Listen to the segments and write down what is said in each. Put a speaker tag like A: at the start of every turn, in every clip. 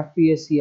A: FPSC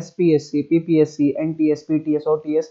A: SPSC PPSC NTS PTS OTS,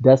A: 10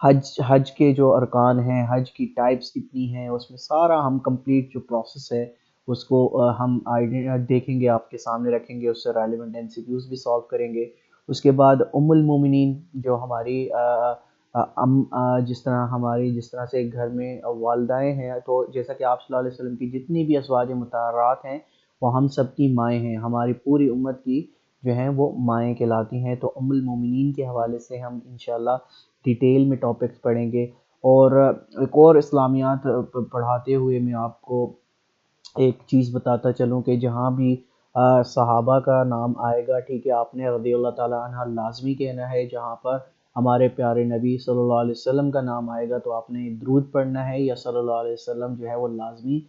A: حج کے جو ارکان ہیں، حج کی ٹائپس کتنی ہیں، اس میں سارا ہم کمپلیٹ جو پروسیس ہے اس کو ہم دیکھیں گے، آپ کے سامنے رکھیں گے، اس سے ریلیونٹ MCQs بھی سالو کریں گے۔ اس کے بعد ام المومنین جو ہماری جس طرح سے گھر میں والدائیں ہیں، تو جیسا کہ آپ صلی اللہ علیہ وسلم کی جتنی بھی ازواج مطہرات ہیں وہ ہم سب کی مائیں ہیں، ہماری پوری امت کی جو ہیں وہ مائیں کہلاتی ہیں۔ تو ام المومنین کے حوالے سے ہم انشاءاللہ ڈیٹیل میں ٹاپکس پڑھیں گے۔ اور ایک اور اسلامیات پڑھاتے ہوئے میں آپ کو ایک چیز بتاتا چلوں کہ جہاں بھی صحابہ کا نام آئے گا، ٹھیک ہے، آپ نے رضی اللہ تعالیٰ عنہ لازمی کہنا ہے۔ جہاں پر ہمارے پیارے نبی صلی اللہ علیہ وسلم کا نام آئے گا تو آپ نے درود پڑھنا ہے، یا صلی اللہ علیہ وسلم جو ہے وہ لازمی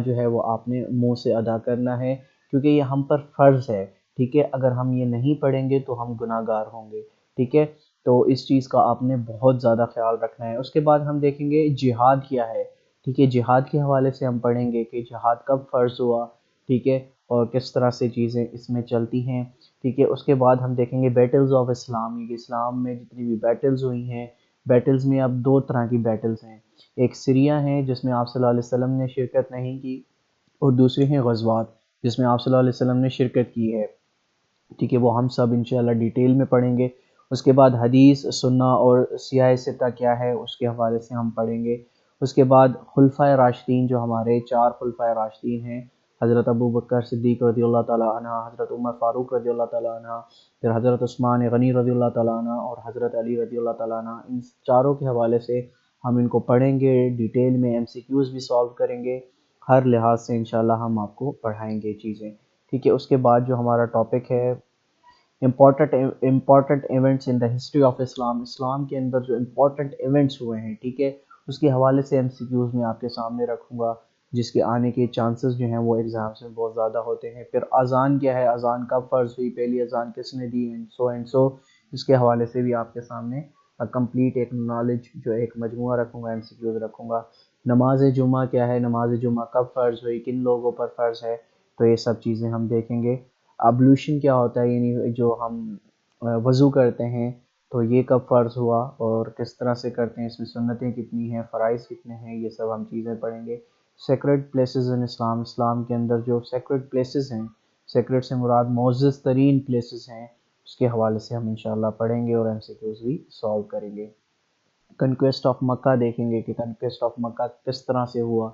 A: جو ہے وہ آپ نے منہ سے ادا کرنا ہے، کیونکہ یہ ہم پر فرض ہے، ٹھیک ہے۔ اگر ہم یہ نہیں پڑھیں گے تو ہم گناہ گار ہوں گے، ٹھیک ہے۔ تو اس چیز کا آپ نے بہت زیادہ خیال رکھنا ہے۔ اس کے بعد ہم دیکھیں گے جہاد کیا ہے، ٹھیک ہے، جہاد کے حوالے سے ہم پڑھیں گے کہ جہاد کب فرض ہوا، ٹھیک ہے، اور کس طرح سے چیزیں اس میں چلتی ہیں، ٹھیک ہے۔ اس کے بعد ہم دیکھیں گے بیٹلز آف اسلام، یہ اسلام میں جتنی بھی بیٹلز ہوئی ہیں، بیٹلز میں اب دو طرح کی بیٹلز ہیں، ایک سیریا ہیں جس میں آپ صلی اللہ علیہ وسلم نے شرکت نہیں کی، اور دوسری ہیں غزوات جس میں آپ صلی اللہ علیہ وسلم نے شرکت کی ہے، ٹھیک ہے۔ وہ ہم سب انشاءاللہ ڈیٹیل میں پڑھیں گے۔ اس کے بعد حدیث سنہ اور سیاہ ستہ کیا ہے اس کے حوالے سے ہم پڑھیں گے۔ اس کے بعد خلفائے راشدین جو ہمارے 4 خلفائے راشدین ہیں، حضرت ابو بکر صدیق رضی اللہ تعالیٰ عنہ، حضرت عمر فاروق رضی اللہ تعالیٰ عنہ، پھر حضرت عثمان غنی رضی اللہ تعالیٰ عنہ، اور حضرت علی رضی اللہ تعالیٰ عنہ، ان چاروں کے حوالے سے ہم ان کو پڑھیں گے ڈیٹیل میں، MCQs بھی سالو کریں گے، ہر لحاظ سے انشاءاللہ ہم آپ کو پڑھائیں گے چیزیں، ٹھیک ہے۔ اس کے بعد جو ہمارا ٹاپک ہے important events in the history of Islam, اسلام کے اندر جو امپورٹنٹ ایونٹس ہوئے ہیں، ٹھیک ہے، اس کے حوالے سے MCQs میں آپ کے سامنے رکھوں گا، جس کے آنے کے چانسز جو ہیں وہ ایگزامس میں بہت زیادہ ہوتے ہیں۔ پھر اذان کیا ہے، اذان کب فرض ہوئی، پہلی اذان کس نے دی، اینڈ سو اس کے حوالے سے بھی آپ کے سامنے کمپلیٹ ایک نالج جو ایک مجموعہ رکھوں گا، MCQs رکھوں گا۔ نماز جمعہ کیا ہے، نماز جمعہ کب فرض ہوئی، کن لوگوں پر فرض ہے، تو یہ سب چیزیں ہم دیکھیں گے۔ ابلوشن کیا ہوتا ہے، یعنی جو ہم وضو کرتے ہیں تو یہ کب فرض ہوا اور کس طرح سے کرتے ہیں، اس میں سنتیں کتنی ہیں، فرائض کتنے ہیں، یہ سب ہم چیزیں پڑھیں گے۔ سیکرڈ پلیسز ان اسلام، اسلام کے اندر جو سیکرڈ پلیسز ہیں، سیکرڈ سے مراد معزز ترین پلیسز ہیں، اس کے حوالے سے ہم انشاءاللہ پڑھیں گے اور MCQs بھی سالو کریں گے۔ کنکویسٹ آف مکہ دیکھیں گے کہ کنکویسٹ آف مکہ کس طرح سے ہوا،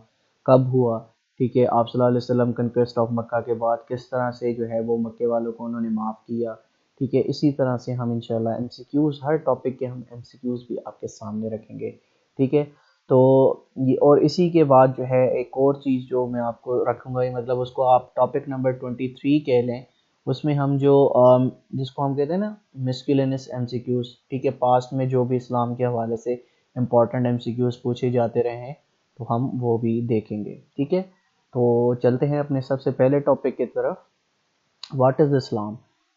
A: کب ہوا، ٹھیک ہے۔ آپ صلی اللہ علیہ وسلم کنکویسٹ آف مکہ کے بعد کس طرح سے جو ہے وہ مکے والوں کو انہوں نے معاف کیا، ٹھیک ہے۔ اسی طرح سے ہم انشاءاللہ MCQs، ہر ٹاپک کے ہم MCQs بھی آپ کے سامنے رکھیں گے، ٹھیک ہے۔ تو یہ، اور اسی کے بعد جو ہے ایک اور چیز جو میں آپ کو رکھوں گا، مطلب اس کو آپ ٹاپک نمبر 23 کہہ لیں، اس میں ہم جو جس کو ہم کہتے ہیں نا مسکلینس MCQs، ٹھیک ہے، پاسٹ میں جو بھی اسلام کے حوالے سے امپورٹنٹ MCQs پوچھے جاتے رہے ہیں تو ہم وہ بھی دیکھیں گے، ٹھیک ہے۔ تو چلتے ہیں اپنے سب سے پہلے ٹاپک کی طرف، واٹ از اسلام۔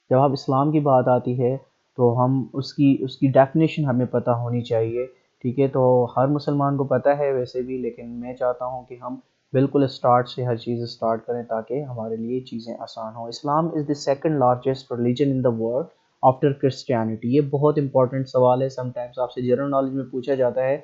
A: جب اب اسلام کی بات آتی ہے تو ہم اس کی ڈیفینیشن ہمیں پتہ ہونی چاہیے، ٹھیک ہے۔ تو ہر مسلمان کو پتہ ہے ویسے بھی، لیکن میں چاہتا ہوں کہ ہم بالکل اسٹارٹ سے ہر چیز اسٹارٹ کریں تاکہ ہمارے لیے چیزیں آسان ہوں۔ Islam is the second largest religion in the world after Christianity. یہ بہت امپورٹنٹ سوال ہے، سم ٹائمز آپ سے جنرل نالج میں پوچھا جاتا ہے،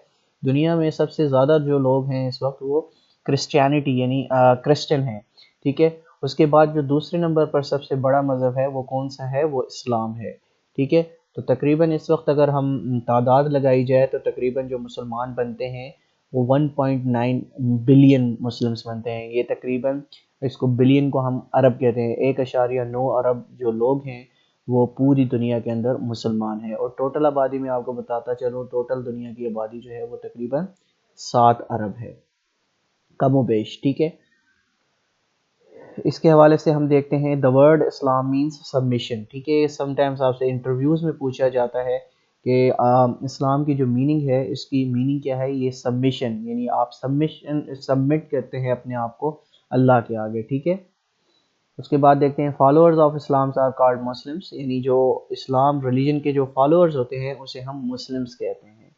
A: دنیا میں سب سے زیادہ جو لوگ ہیں اس وقت وہ کرسچینٹی یعنی کرسچن ہیں، ٹھیک ہے۔ اس کے بعد جو دوسرے نمبر پر سب سے بڑا مذہب ہے وہ کون سا ہے، وہ اسلام ہے، ٹھیک ہے۔ تو تقریباً اس وقت اگر ہم تعداد لگائی جائے تو تقریباً جو مسلمان بنتے ہیں وہ 1.9 بلین مسلمس بنتے ہیں۔ یہ تقریباً، اس کو بلین کو ہم ارب کہتے ہیں، 1.9 ارب جو لوگ ہیں وہ پوری دنیا کے اندر مسلمان ہیں۔ اور ٹوٹل آبادی میں آپ کو بتاتا چلوں، ٹوٹل دنیا کی آبادی جو ہے وہ تقریباً 7 ارب ہے، کم و بیش، ٹھیک ہے۔ اس کے حوالے سے ہم دیکھتے ہیں the word Islam means submission, ٹھیک ہے۔ سم ٹائمز آپ سے انٹرویوز میں پوچھا جاتا ہے کہ اسلام کی جو میننگ ہے، اس کی میننگ کیا ہے، یہ سبمیشن، یعنی آپ سبمٹ کرتے ہیں اپنے آپ کو اللہ کے آگے، ٹھیک ہے۔ اس کے بعد دیکھتے ہیں followers of Islam are called Muslims, یعنی جو اسلام ریلیجن کے جو فالوورز ہوتے ہیں اسے ہم مسلمس کہتے ہیں،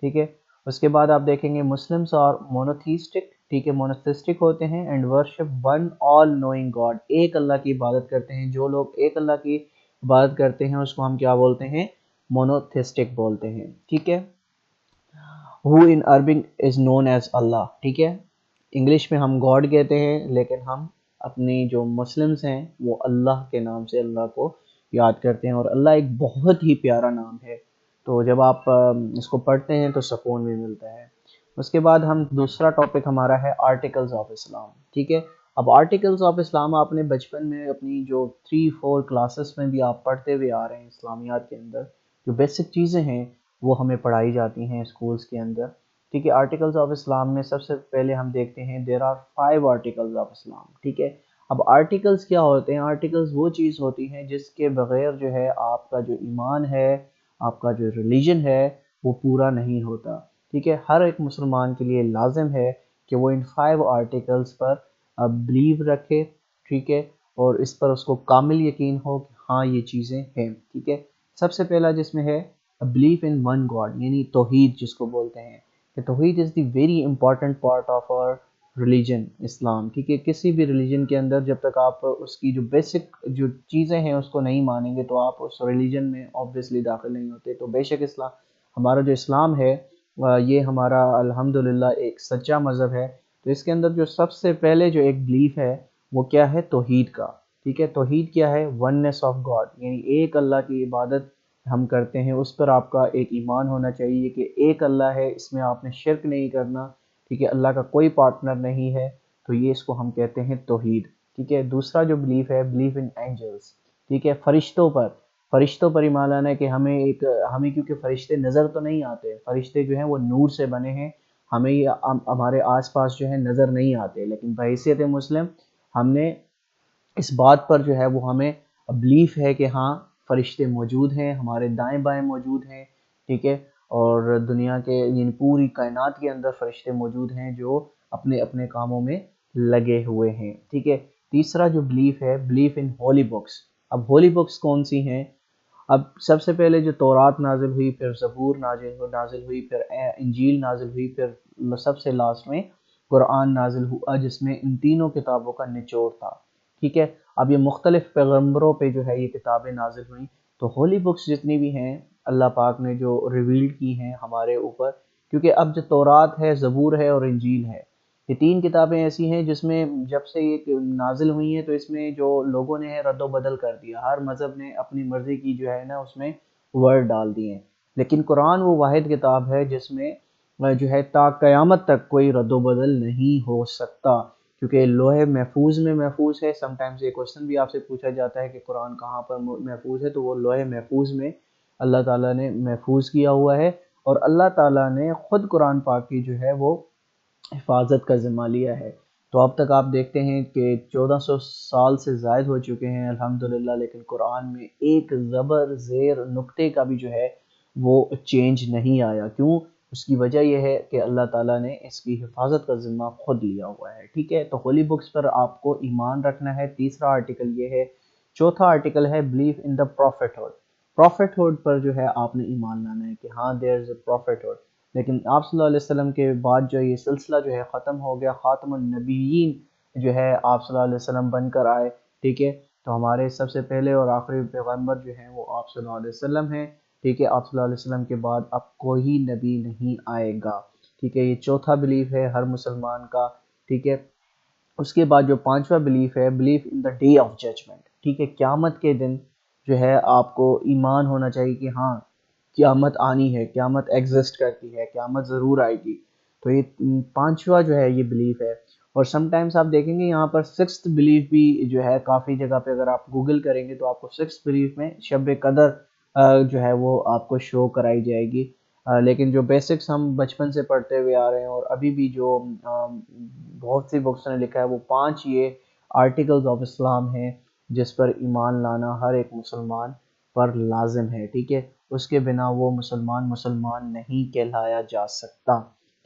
A: ٹھیک ہے۔ اس کے بعد آپ دیکھیں گے مسلمس آر مونوتھیسٹک، ٹھیک ہے، مونوتھیسٹک ہوتے ہیں، and worship one all knowing God, ایک اللہ کی عبادت کرتے ہیں۔ جو لوگ ایک اللہ کی عبادت کرتے ہیں اس کو ہم کیا بولتے ہیں، مونوتھیسٹک بولتے ہیں، ٹھیک ہے۔ who in Arabic is known as اللہ. ٹھیک ہے، انگلش میں ہم گاڈ کہتے ہیں، لیکن ہم اپنی جو مسلمز ہیں وہ اللہ کے نام سے اللہ کو یاد کرتے ہیں، اور اللہ ایک بہت ہی پیارا نام ہے، تو جب آپ اس کو پڑھتے ہیں تو سکون بھی ملتا ہے. اس کے بعد ہم دوسرا ٹاپک ہمارا ہے آرٹیکلز آف اسلام. ٹھیک ہے، اب آرٹیکلز آف اسلام آپ نے بچپن میں اپنی جو 3-4 کلاسز میں بھی آپ پڑھتے ہوئے آ رہے ہیں اسلامیات کے اندر، جو بیسک چیزیں ہیں وہ ہمیں پڑھائی جاتی ہیں اسکولز کے اندر. ٹھیک ہے، آرٹیکلز آف اسلام میں سب سے پہلے ہم دیکھتے ہیں دیر آر 5 آرٹیکلز آف اسلام. ٹھیک ہے، اب آرٹیکلز کیا ہوتے ہیں؟ آرٹیکلز وہ چیز ہوتی ہیں جس کے بغیر جو ہے آپ کا جو ایمان ہے، آپ کا جو ریلیجن ہے وہ پورا نہیں ہوتا. ٹھیک ہے، ہر ایک مسلمان کے لیے لازم ہے کہ وہ ان 5 آرٹیکلز پر بلیو رکھے. ٹھیک ہے، اور اس پر اس کو کامل یقین ہو کہ ہاں یہ چیزیں ہیں. ٹھیک ہے، سب سے پہلا جس میں ہے بلیف ان ون گاڈ، یعنی توحید جس کو بولتے ہیں، کہ Tawhid is the very important part of our religion Islam. ٹھیک ہے، کسی بھی ریلیجن کے اندر جب تک آپ اس کی جو بیسک جو چیزیں ہیں اس کو نہیں مانیں گے تو آپ اس ریلیجن میں آبویسلی داخل نہیں ہوتے. تو بے شک اسلام، ہمارا جو اسلام ہے یہ ہمارا الحمدللہ ایک سچا مذہب ہے. تو اس کے اندر جو سب سے پہلے جو ایک بلیف ہے وہ کیا ہے؟ توحید کا. ٹھیک ہے، توحید کیا ہے؟ وننس آف گاڈ، یعنی ایک اللہ کی عبادت ہم کرتے ہیں، اس پر آپ کا ایک ایمان ہونا چاہیے کہ ایک اللہ ہے، اس میں آپ نے شرک نہیں کرنا. ٹھیک ہے، اللہ کا کوئی پارٹنر نہیں ہے، تو یہ اس کو ہم کہتے ہیں توحید. ٹھیک ہے، دوسرا جو بلیف ہے بلیف ان اینجلس. ٹھیک ہے، فرشتوں پر ایمان لانا ہے کہ ہمیں کیونکہ فرشتے نظر تو نہیں آتے، فرشتے جو ہیں وہ نور سے بنے ہیں، ہمیں ہمارے آس پاس جو ہے نظر نہیں آتے، لیکن بحیثیت مسلم ہم نے اس بات پر جو ہے وہ ہمیں بلیف ہے کہ ہاں فرشتے موجود ہیں، ہمارے دائیں بائیں موجود ہیں. ٹھیک ہے، اور دنیا کے یعنی پوری کائنات کے اندر فرشتے موجود ہیں جو اپنے اپنے کاموں میں لگے ہوئے ہیں. ٹھیک ہے، تیسرا جو بلیف ہے بلیف ان ہولی بکس. اب ہولی بکس کون سی ہیں؟ اب سب سے پہلے جو تورات نازل ہوئی، پھر زبور نازل ہوئی، پھر انجیل نازل ہوئی، پھر سب سے لاسٹ میں قرآن نازل ہوا، جس میں ان تینوں کتابوں کا نچوڑ تھا. ٹھیک ہے، اب یہ مختلف پیغمبروں پہ جو ہے یہ کتابیں نازل ہوئیں. تو ہولی بکس جتنی بھی ہیں اللہ پاک نے جو ریویل کی ہیں ہمارے اوپر، کیونکہ اب جو تورات ہے، زبور ہے اور انجیل ہے، یہ 3 کتابیں ایسی ہیں جس میں جب سے یہ نازل ہوئی ہیں تو اس میں جو لوگوں نے ہے رد و بدل کر دیا، ہر مذہب نے اپنی مرضی کی جو ہے نا اس میں ورڈ ڈال دیے ہیں. لیکن قرآن وہ واحد کتاب ہے جس میں جو ہے تا قیامت تک کوئی رد و بدل نہیں ہو سکتا، کیونکہ لوح محفوظ میں محفوظ ہے. سم ٹائمز یہ کوشچن بھی آپ سے پوچھا جاتا ہے کہ قرآن کہاں پر محفوظ ہے، تو وہ لوح محفوظ میں اللہ تعالیٰ نے محفوظ کیا ہوا ہے، اور اللہ تعالیٰ نے خود قرآن پاک کی جو ہے وہ حفاظت کا ذمہ لیا ہے. تو اب تک آپ دیکھتے ہیں کہ 1400 سال سے زائد ہو چکے ہیں الحمدللہ، لیکن قرآن میں ایک زبر زیر نقطے کا بھی جو ہے وہ چینج نہیں آیا. کیوں؟ اس کی وجہ یہ ہے کہ اللہ تعالیٰ نے اس کی حفاظت کا ذمہ خود لیا ہوا ہے. ٹھیک ہے، تو ہولی بکس پر آپ کو ایمان رکھنا ہے. تیسرا آرٹیکل یہ ہے. چوتھا آرٹیکل ہے belief in the prophethood. Prophethood پر جو ہے آپ نے ایمان لانا ہے کہ ہاں دیر از اے پروفٹ ہوڈ. لیکن آپ صلی اللہ علیہ وسلم کے بعد جو یہ سلسلہ جو ہے ختم ہو گیا، خاتم النبیین جو ہے آپ صلی اللہ علیہ وسلم بن کر آئے. ٹھیک ہے، تو ہمارے سب سے پہلے اور آخری پیغمبر جو ہیں وہ آپ صلی اللہ علیہ وسلم ہیں. ٹھیک ہے، آپ صلی اللہ علیہ وسلم کے بعد اب کوئی نبی نہیں آئے گا. ٹھیک ہے، یہ چوتھا بلیف ہے ہر مسلمان کا. ٹھیک ہے، اس کے بعد جو پانچواں بلیف ہے belief in the day of judgement. ٹھیک ہے، قیامت کے دن جو ہے آپ کو ایمان ہونا چاہیے کہ ہاں قیامت آنی ہے، قیامت ایگزسٹ کرتی ہے، قیامت ضرور آئے گی. تو یہ پانچواں جو ہے یہ بلیف ہے. اور سم ٹائمز آپ دیکھیں گے یہاں پر سکستھ بلیف بھی جو ہے کافی جگہ پہ اگر آپ گوگل کریں گے تو آپ کو سکستھ بلیف میں شب قدر جو ہے وہ آپ کو شو کرائی جائے گی. لیکن جو بیسکس ہم بچپن سے پڑھتے ہوئے آ رہے ہیں اور ابھی بھی جو بہت سی بکس نے لکھا ہے وہ 5 یہ آرٹیکلز آف اسلام ہیں جس پر ایمان لانا ہر ایک مسلمان پر لازم ہے. ٹھیک ہے، اس کے بنا وہ مسلمان نہیں کہلایا جا سکتا.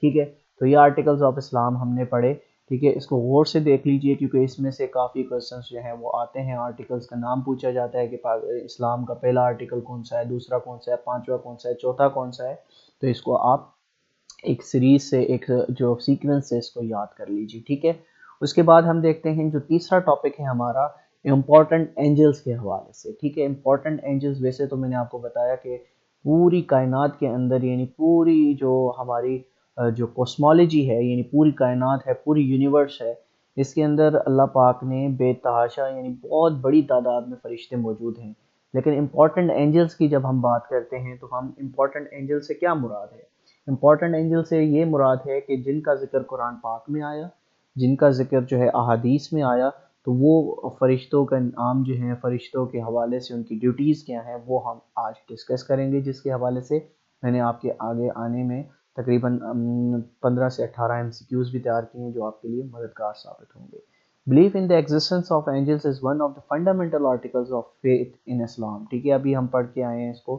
A: ٹھیک ہے، تو یہ آرٹیکلز آف اسلام ہم نے پڑھے. ٹھیک ہے، اس کو غور سے دیکھ لیجئے کیونکہ اس میں سے کافی کوسچنس جو ہیں وہ آتے ہیں. آرٹیکلز کا نام پوچھا جاتا ہے کہ اسلام کا پہلا آرٹیکل کون سا ہے، دوسرا کون سا ہے، پانچواں کون سا ہے، چوتھا کون سا ہے. تو اس کو آپ ایک سیریز سے ایک جو سیکوینس سے اس کو یاد کر لیجیے. ٹھیک ہے، اس کے بعد ہم دیکھتے ہیں جو تیسرا ٹاپک ہے ہمارا امپورٹنٹ اینجلز کے حوالے سے. ٹھیک ہے، امپورٹنٹ اینجلز ویسے تو میں نے آپ کو بتایا کہ پوری کائنات کے اندر، یعنی پوری جو ہماری جو کوسمالوجی ہے، یعنی پوری کائنات ہے، پوری یونیورس ہے، اس کے اندر اللہ پاک نے بے تحاشا یعنی بہت بڑی تعداد میں فرشتے موجود ہیں۔ لیکن امپورٹنٹ اینجلز کی جب ہم بات کرتے ہیں تو ہم امپورٹنٹ اینجل سے کیا مراد ہے؟ امپورٹنٹ اینجل سے یہ مراد ہے کہ جن کا ذکر قرآن پاک میں آیا، جن کا ذکر جو ہے احادیث میں آیا، تو وہ فرشتوں کا نام جو ہیں، فرشتوں کے حوالے سے ان کی ڈیوٹیز کیا ہیں، وہ ہم آج ڈسکس کریں گے، جس کے حوالے سے میں نے آپ کے آگے آنے میں تقریباً 15 سے 18 MCQs بھی تیار کیے ہیں جو آپ کے لیے مددگار ثابت ہوں گے۔ Belief in the existence of angels is one of the fundamental articles of faith in Islam۔ ٹھیک ہے، ابھی ہم پڑھ کے آئے ہیں اس کو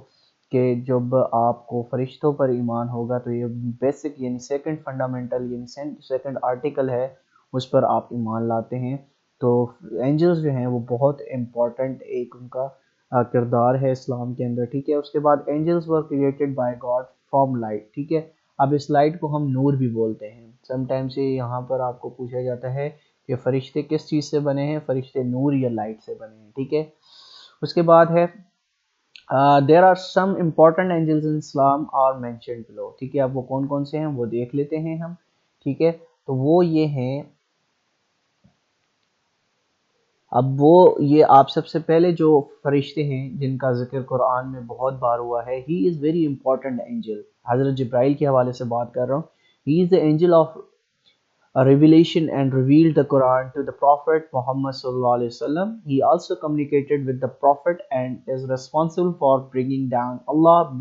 A: کہ جب آپ کو فرشتوں پر ایمان ہوگا تو یہ بیسک یعنی سیکنڈ فنڈامنٹل یعنی سیکنڈ آرٹیکل ہے، اس پر آپ ایمان لاتے ہیں۔ تو اینجلز جو ہیں وہ بہت امپورٹنٹ ایک ان کا کردار ہے اسلام کے اندر، ٹھیک ہے۔ اس کے بعد angels were created by God from light, ٹھیک ہے۔ اب اس لائٹ کو ہم نور بھی بولتے ہیں۔ سم ٹائمز یہاں پر آپ کو پوچھا جاتا ہے کہ فرشتے کس چیز سے بنے ہیں؟ فرشتے نور یا لائٹ سے بنے ہیں، ٹھیک ہے۔ اس کے بعد ہے there are some important angels in Islam are mentioned below، ٹھیک ہے۔ اب وہ کون کون سے ہیں وہ دیکھ لیتے ہیں ہم، ٹھیک ہے۔ تو وہ یہ ہیں، اب وہ یہ آپ سب سے پہلے جو فرشتے ہیں جن کا ذکر قرآن میں بہت بار ہوا ہے، ہی از ویری امپورٹنٹ اینجل، حضرت جبرائیل کے حوالے سے بات کر رہا ہوں۔ ہی از the angel of a revelation and revealed the Quran to the Prophet Muhammad sallallahu alaihi wasallam. He also communicated with the Prophet and is responsible for bringing down Allah's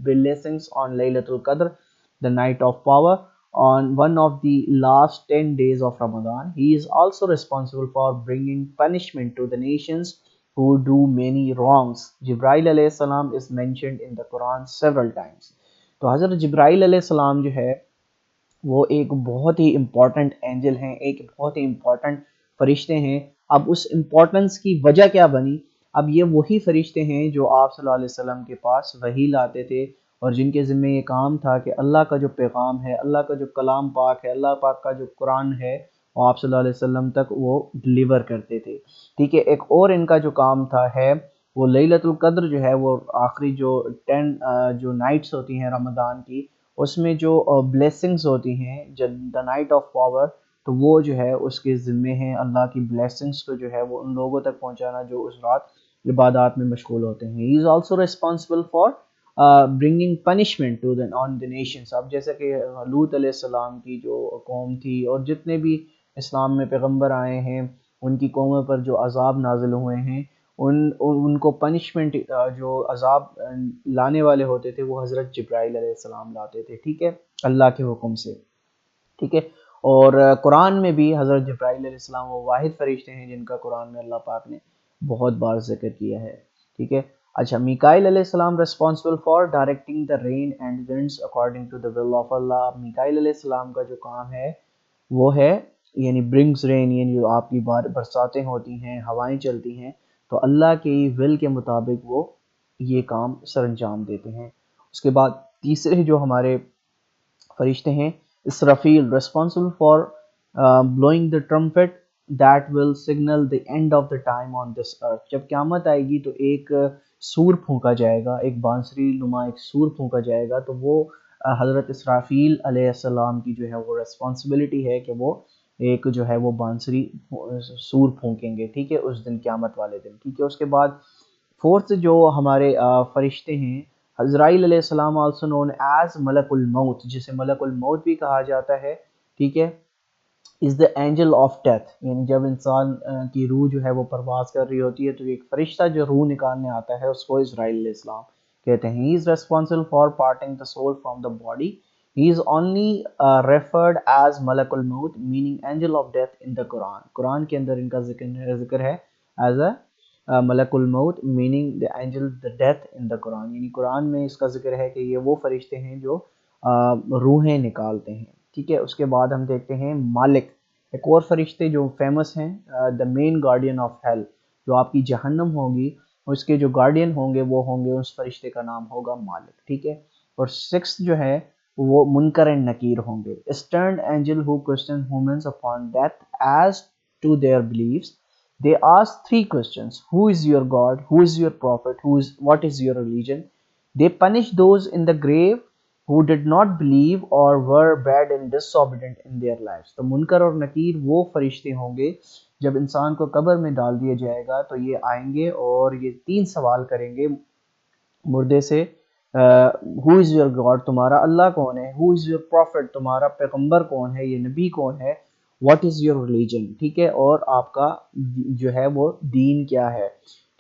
A: blessings on Laylatul Qadr, the night of power, on one of the last 10 days of Ramadan. He is also responsible for bringing punishment to the nations who do many wrongs. Jibreel alayhi salam is mentioned in the Quran several times. تو حضرت جبرائیل علیہ السلام جو ہے وہ ایک بہت ہی important Angel ہیں، ایک بہت ہی امپورٹنٹ فرشتے ہیں۔ اب اس امپورٹنس کی وجہ کیا بنی؟ اب یہ وہی فرشتے ہیں جو آپ صلی اللہ علیہ وسلم کے پاس وحی لاتے تھے اور جن کے ذمہ یہ کام تھا کہ اللہ کا جو پیغام ہے، اللہ کا جو کلام پاک ہے، اللہ پاک کا جو قرآن ہے، وہ آپ صلی اللہ علیہ وسلم تک وہ ڈلیور کرتے تھے، ٹھیک ہے۔ ایک اور ان کا جو کام تھا ہے وہ لیلۃ القدر جو ہے، وہ آخری جو 10 جو نائٹس ہوتی ہیں رمضان کی، اس میں جو بلیسنگز ہوتی ہیں، دا نائٹ آف پاور، تو وہ جو ہے اس کے ذمے ہیں اللہ کی بلیسنگز کو جو ہے وہ ان لوگوں تک پہنچانا جو اس رات عبادات میں مشغول ہوتے ہیں۔ He is also responsible for bringing punishment to on the nations. اب جیسے کہ لوط علیہ السلام کی جو قوم تھی اور جتنے بھی اسلام میں پیغمبر آئے ہیں ان کی قوموں پر جو عذاب نازل ہوئے ہیں، ان کو پنشمنٹ جو عذاب لانے والے ہوتے تھے وہ حضرت جبرائیل علیہ السلام لاتے تھے، ٹھیک ہے، اللہ کے حکم سے، ٹھیک ہے۔ اور قرآن میں بھی حضرت جبرائیل علیہ السلام وہ واحد فرشتے ہیں جن کا قرآن میں اللہ پاک نے بہت بار ذکر کیا ہے، ٹھیک ہے۔ اچھا، میکائیل علیہ السلام responsible for directing the rain and winds according to the will of Allah. Mikail علیہ السلام کا جو کام ہے وہ ہے یعنی برنگز رین، یعنی جو آپ کی برساتیں ہوتی ہیں، ہوائیں چلتی ہیں، تو اللہ کی ول کے مطابق وہ یہ کام سر انجام دیتے ہیں۔ اس کے بعد تیسرے جو ہمارے فرشتے ہیں، Israfil responsible for blowing the trumpet that will signal the end of the time on this earth. جب قیامت آئے گی تو ایک سور پھونکا جائے گا، ایک بانسری نما ایک سور پھونکا جائے گا، تو وہ حضرت اسرافیل علیہ السلام کی جو ہے وہ ریسپانسبلٹی ہے کہ وہ ایک جو ہے وہ بانسری سور پھونکیں گے، ٹھیک ہے، اس دن قیامت والے دن، ٹھیک ہے۔ اس کے بعد فورتھ جو ہمارے فرشتے ہیں، عزرائیل علیہ السلام آلسو نون ایز ملک الموت، جسے ملک الموت بھی کہا جاتا ہے، ٹھیک ہے، از دا اینجل آف ڈیتھ، یعنی جب انسان کی روح جو ہے وہ پرواز کر رہی ہوتی ہے تو ایک فرشتہ جو روح نکالنے آتا ہے اس کو عزرائیل علیہ السلام کہتے ہیں۔ He is responsible for parting the soul from the body. He is only referred as Malak Almaut meaning angel of death in the قرآن۔ قرآن کے اندر ان کا ذکر ہے as a Malik Almaut meaning the angel the death in the قرآن، یعنی قرآن میں اس کا ذکر ہے کہ یہ وہ فرشتے ہیں جو روحیں نکالتے ہیں، ٹھیک ہے۔ اس کے بعد ہم دیکھتے ہیں مالک، ایک اور فرشتے جو فیمس ہیں، the main guardian of hell، جو آپ کی جہنم ہوگی اس کے جو گارڈین ہوں گے وہ ہوں گے، اس فرشتے کا نام ہوگا مالک، ٹھیک ہے۔ اور سکس جو ہے وہ منکر اینڈ نکیر ہوں گے، stern angel who question humans upon death as to their beliefs. They ask three questions: who is your God, who is your prophet, what is your religion? They punish those in the grave who did not believe or were bad and disobedient in their lives. تو منکر اور نکیر وہ فرشتے ہوں گے جب انسان کو قبر میں ڈال دیا جائے گا تو یہ آئیں گے اور یہ 3 سوال کریں گے مردے سے. ہو از یور گاڈ، تمہارا اللہ کون ہے. ہو از یور پروفٹ، تمہارا پیغمبر کون ہے، یہ نبی کون ہے. واٹ از یور ریلیجن، ٹھیک ہے، اور آپ کا جو ہے وہ دین کیا ہے.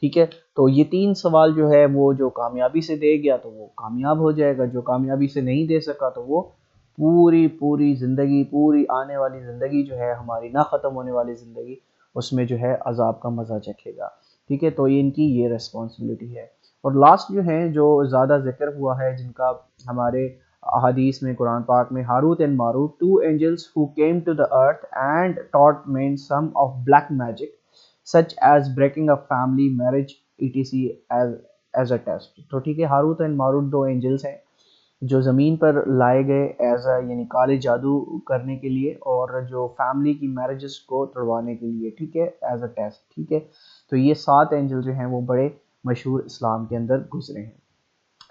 A: ٹھیک ہے، تو یہ 3 سوال جو ہے وہ جو کامیابی سے دے گیا تو وہ کامیاب ہو جائے گا، جو کامیابی سے نہیں دے سکا تو وہ پوری زندگی، پوری آنے والی زندگی جو ہے ہماری نہ ختم ہونے والی زندگی، اس میں جو ہے عذاب کا مزہ چکھے گا. ٹھیک ہے، تو ان کی یہ ریسپانسبلٹی ہے. اور لاسٹ جو ہیں جو زیادہ ذکر ہوا ہے جن کا ہمارے احادیث میں، قرآن پاک میں، Harut and Marut, 2 angels who came to the earth and taught men some of black magic such as breaking a family marriage etc as a test. تو ٹھیک ہے، ہاروت اینڈ ماروت 2 angels ہیں جو زمین پر لائے گئے ایز اے یعنی کالے جادو کرنے کے لیے اور جو فیملی کی میرجز کو توڑوانے کے لیے، ٹھیک ہے، ایز اے ٹیسٹ. ٹھیک ہے، تو یہ 7 اینجل جو ہیں وہ بڑے مشہور اسلام کے اندر گزرے ہیں.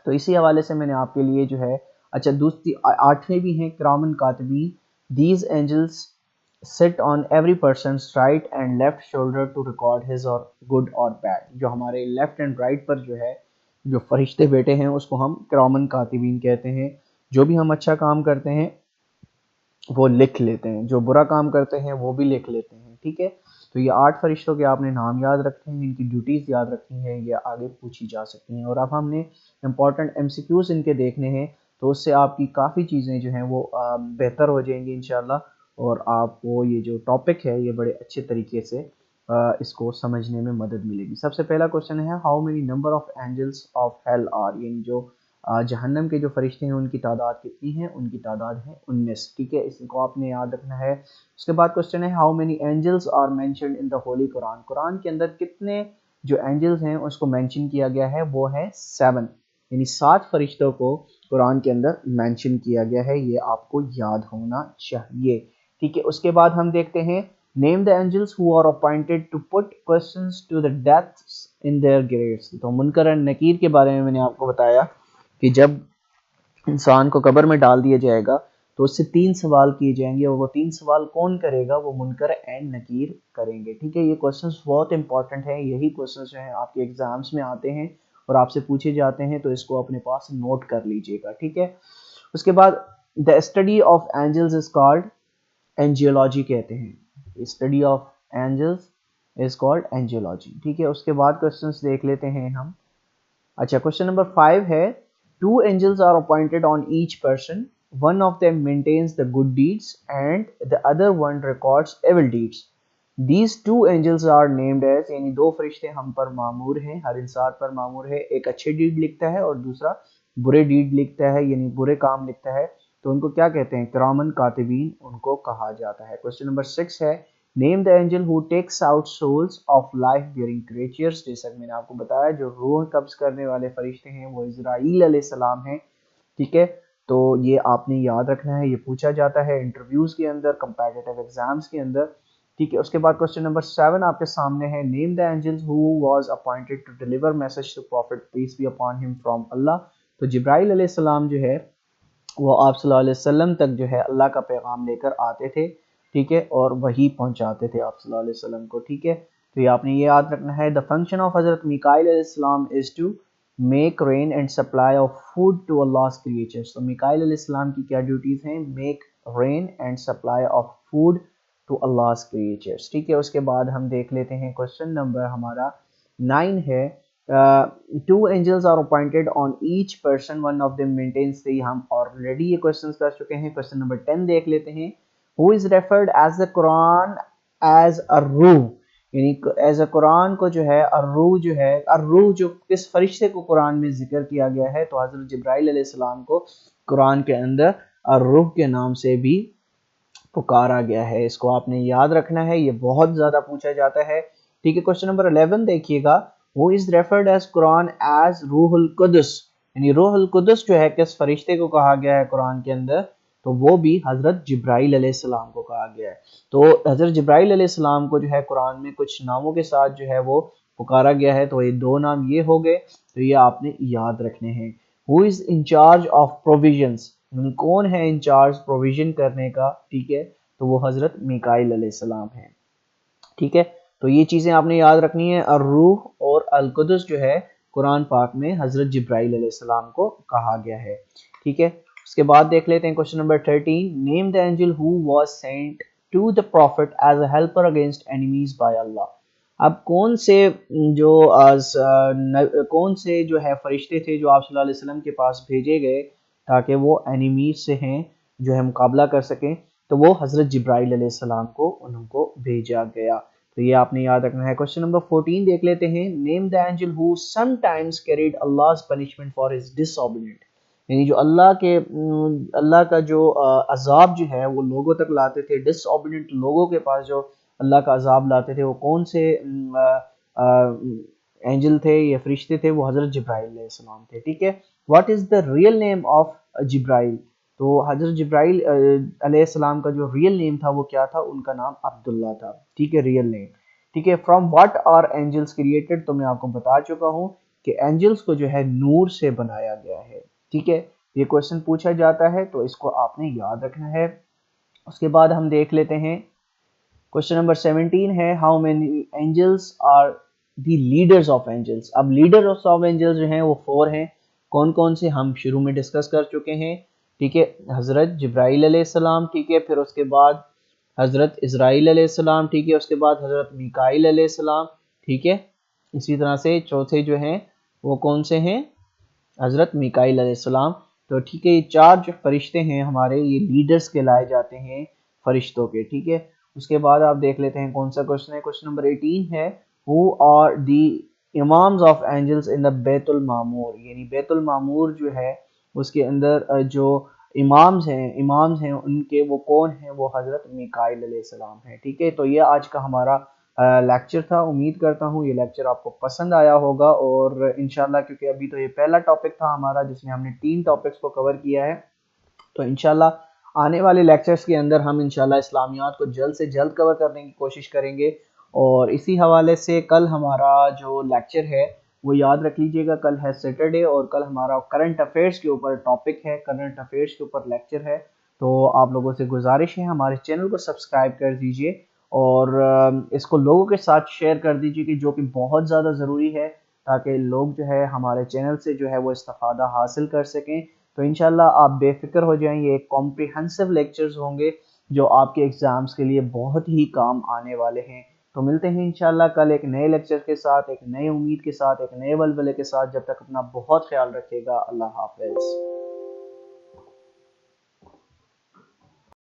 A: تو اسی حوالے سے میں نے آپ کے لیے جو ہے اچھا دوسری 8ویں بھی ہیں Kiraman Katibin. These angels sit on every person's right and left shoulder to record his or good or bad. جو ہمارے لیفٹ اینڈ رائٹ پر جو ہے جو فرشتے بیٹے ہیں اس کو ہم کرامن کاتبین کہتے ہیں. جو بھی ہم اچھا کام کرتے ہیں وہ لکھ لیتے ہیں، جو برا کام کرتے ہیں وہ بھی لکھ لیتے ہیں. ٹھیک ہے، تو یہ 8 فرشتوں کے آپ نے نام یاد رکھے ہیں، ان کی ڈیوٹیز یاد رکھنی ہیں، یہ آگے پوچھی جا سکتی ہیں. اور اب ہم نے امپورٹنٹ ایم سی کیوز ان کے دیکھنے ہیں تو اس سے آپ کی کافی چیزیں جو ہیں وہ بہتر ہو جائیں گی انشاءاللہ، اور آپ کو یہ جو ٹاپک ہے یہ بڑے اچھے طریقے سے اس کو سمجھنے میں مدد ملے گی. سب سے پہلا کوشچن ہے how many number of angels of hell are, یعنی جو جہنم کے جو فرشتے ہیں ان کی تعداد کتنی ہے؟ ان کی تعداد ہے 19. ٹھیک ہے، اس کو آپ نے یاد رکھنا ہے. اس کے بعد کوشچن ہے how many angels are mentioned in the holy Quran, قرآن کے اندر کتنے جو اینجلس ہیں اس کو مینشن کیا گیا ہے؟ وہ ہے 7، یعنی 7 فرشتوں کو قرآن کے اندر مینشن کیا گیا ہے، یہ آپ کو یاد ہونا چاہیے. ٹھیک ہے، اس کے بعد ہم دیکھتے ہیں name the angels who are appointed to put questions to the deaths in their graves. تو منکر اور نکیر کے بارے میں نے آپ کو بتایا کہ جب انسان کو قبر میں ڈال دیا جائے گا تو اس سے 3 سوال کیے جائیں گے، اور وہ 3 سوال کون کرے گا؟ وہ منکر اینڈ نکیر کریں گے. ٹھیک ہے، یہ کوشچنس بہت امپورٹنٹ ہیں، یہی کوشچنس جو ہیں آپ کے ایگزامس میں آتے ہیں اور آپ سے پوچھے جاتے ہیں، تو اس کو اپنے پاس نوٹ کر لیجئے گا. ٹھیک ہے، اس کے بعد the study of angels is called angelology کہتے ہیں. Study of angels is called angelology. ٹھیک ہے، اس کے بعد کوشچنس دیکھ لیتے ہیں ہم. اچھا، کوشچن نمبر 5 ہے 2 angels are appointed on each person. One of them maintains the good deeds and the other one records evil deeds. These 2 angels are named as، یعنی 2 فرشتے ہم پر معمور ہیں، ہر انسان پر معمور ہے. ایک اچھے ڈیڈ لکھتا ہے اور دوسرا برے ڈیڈ لکھتا ہے، یعنی برے کام لکھتا ہے. تو ان کو کیا کہتے ہیں؟ کرامن کاتبین ان کو کہا جاتا ہے. کوشچن نمبر 6 ہے name the angel who takes out souls of life bearing creatures. جیسا کہ میں نے آپ کو بتایا جو روح قبض کرنے والے فرشتے ہیں وہ اسرائیل علیہ السلام ہیں. ٹھیک ہے، تو یہ آپ نے یاد رکھنا ہے، یہ پوچھا جاتا ہے انٹرویوز کے اندر، کمپیٹیٹیو ایگزامز کے اندر. ٹھیک ہے، اس کے بعد کوشچن نمبر 7 آپ کے سامنے ہے name the angel who was appointed to deliver message to prophet peace be upon him from Allah. تو جبرائیل علیہ السلام جو ہے وہ آپ صلی اللہ علیہ وسلم تک جو ہے اللہ کا پیغام لے کر آتے تھے. ٹھیک ہے، اور وہی پہنچاتے تھے آپ صلی اللہ علیہ وسلم کو. ٹھیک ہے، تو یہ آپ نے یہ یاد رکھنا ہے. دا فنکشن آف حضرت میکائیل علیہ السلام is to make rain and supply of food to Allah's creatures. تو میکائیل علیہ السلام کی کیا ڈیوٹیز ہیں؟ Make rain and supply of food to Allah's creatures. ٹھیک ہے، اس کے بعد ہم دیکھ لیتے ہیں کوشچن نمبر ہمارا 9 ہے 2 angels are appointed on each person, one of them maintains the. ہم already یہ questions کر چکے ہیں. question number 10 دیکھ لیتے ہیں who is referred as the Quran as الروح، یعنی ایز اے قرآن کو جو ہے الروح جو ہے، الروح جو کس فرشتے کو قرآن میں ذکر کیا گیا ہے؟ تو حضرت جبرائیل علیہ السلام کو قرآن کے اندر الروح کے نام سے بھی پکارا گیا ہے. اس کو آپ نے یاد رکھنا ہے، یہ بہت زیادہ پوچھا جاتا ہے. ٹھیک ہے، کوشچن نمبر 11 دیکھیے گا who is referred as Quran as روح القدس، یعنی روح القدس جو ہے کس فرشتے کو کہا گیا ہے قرآن کے اندر؟ تو وہ بھی حضرت جبرائیل علیہ السلام کو کہا گیا ہے. تو حضرت جبرائیل علیہ السلام کو جو ہے قرآن میں کچھ ناموں کے ساتھ جو ہے وہ پکارا گیا ہے. تو یہ 2 نام یہ ہو گئے، تو یہ آپ نے یاد رکھنے ہیں. ہو از انچارج آف پروویژنس، کون ہے انچارج پروویژن کرنے کا، ٹھیک ہے، تو وہ حضرت میکائیل علیہ السلام ہیں، ٹھیک ہے۔ تو یہ چیزیں آپ نے یاد رکھنی ہے۔ الروح اور القدس جو ہے قرآن پاک میں حضرت جبرائیل علیہ السلام کو کہا گیا ہے، ٹھیک ہے۔ اس کے بعد دیکھ لیتے ہیں question number 13، name the angel who was sent to the prophet as a helper against enemies by Allah۔ اب کون سے جو ہے فرشتے تھے جو آپ صلی اللہ علیہ وسلم کے پاس بھیجے گئے تاکہ وہ اینیمیز سے ہیں جو ہے مقابلہ کر سکیں، تو وہ حضرت جبرائیل علیہ السلام کو ان کو بھیجا گیا، تو یہ آپ نے یاد رکھنا ہے۔ کوشچن نمبر 14 دیکھ لیتے ہیں، نیم the angel who sometimes carried Allah's punishment for his disobedient، یعنی جو اللہ کا جو عذاب جو ہے وہ لوگوں تک لاتے تھے، ڈس اوبیڈینٹ لوگوں کے پاس جو اللہ کا عذاب لاتے تھے، وہ کون سے اینجل تھے یا فرشتے تھے؟ وہ حضرت جبرائیل علیہ السلام تھے، ٹھیک ہے۔ What is the real name of Jibrail? تو حضرت جبرائیل علیہ السلام کا جو ریئل نیم تھا وہ کیا تھا؟ ان کا نام عبداللہ تھا، ٹھیک ہے، ریئل نیم، ٹھیک ہے۔ From what are angels created, تو میں آپ کو بتا چکا ہوں کہ اینجلس کو جو ہے نور سے بنایا گیا ہے، ٹھیک ہے۔ یہ کوشچن پوچھا جاتا ہے تو اس کو آپ نے یاد رکھنا ہے۔ اس کے بعد ہم دیکھ لیتے ہیں کوشچن نمبر 17 ہے، how many angels are the leaders of angels. اب لیڈرز آف اینجلس جو ہیں وہ 4 ہیں، کون کون سے ہم شروع میں ڈسکس کر چکے ہیں، ٹھیک ہے۔ حضرت جبرائیل علیہ السلام، ٹھیک ہے، پھر اس کے بعد حضرت اسرائیل علیہ السلام، ٹھیک ہے، اس کے بعد حضرت میکائیل علیہ السلام، ٹھیک ہے۔ اسی طرح سے چوتھے جو ہیں وہ کون سے ہیں؟ حضرت میکائیل علیہ السلام۔ تو ٹھیک ہے، یہ 4 جو فرشتے ہیں ہمارے، یہ لیڈرز کے لائے جاتے ہیں فرشتوں کے، ٹھیک ہے۔ اس کے بعد آپ دیکھ لیتے ہیں کون سا کوشچن ہے، کوشچن نمبر 18 ہے، who are the imams of angels in the بیت المعمور، یعنی بیت المعمور جو ہے اس کے اندر جو امامز ہیں ان کے وہ کون ہیں؟ وہ حضرت میکائیل علیہ السلام ہیں، ٹھیک ہے۔ تو یہ آج کا ہمارا لیکچر تھا، امید کرتا ہوں یہ لیکچر آپ کو پسند آیا ہوگا، اور انشاءاللہ کیونکہ ابھی تو یہ پہلا ٹاپک تھا ہمارا جس میں ہم نے 3 ٹاپکس کو کور کیا ہے، تو انشاءاللہ آنے والے لیکچرز کے اندر ہم انشاءاللہ اسلامیات کو جلد سے جلد کور کرنے کی کوشش کریں گے۔ اور اسی حوالے سے کل ہمارا جو لیکچر ہے وہ یاد رکھ لیجئے گا، کل ہے سیٹرڈے، اور کل ہمارا کرنٹ افیئرس کے اوپر ٹاپک ہے، کرنٹ افیئرس کے اوپر لیکچر ہے۔ تو آپ لوگوں سے گزارش ہے ہمارے چینل کو سبسکرائب کر دیجئے اور اس کو لوگوں کے ساتھ شیئر کر دیجئے کہ جو کہ بہت زیادہ ضروری ہے، تاکہ لوگ جو ہے ہمارے چینل سے جو ہے وہ استفادہ حاصل کر سکیں۔ تو انشاءاللہ آپ بے فکر ہو جائیں، یہ ایک کمپریہنسو لیکچرز ہوں گے جو آپ کے ایگزامز کے لیے بہت ہی کام آنے والے ہیں۔ تو ملتے ہیں انشاءاللہ کل ایک نئے لیکچر کے ساتھ، ایک نئے امید کے ساتھ، ایک نئے ولولے کے ساتھ۔ جب تک اپنا بہت خیال رکھے گا، اللہ حافظ۔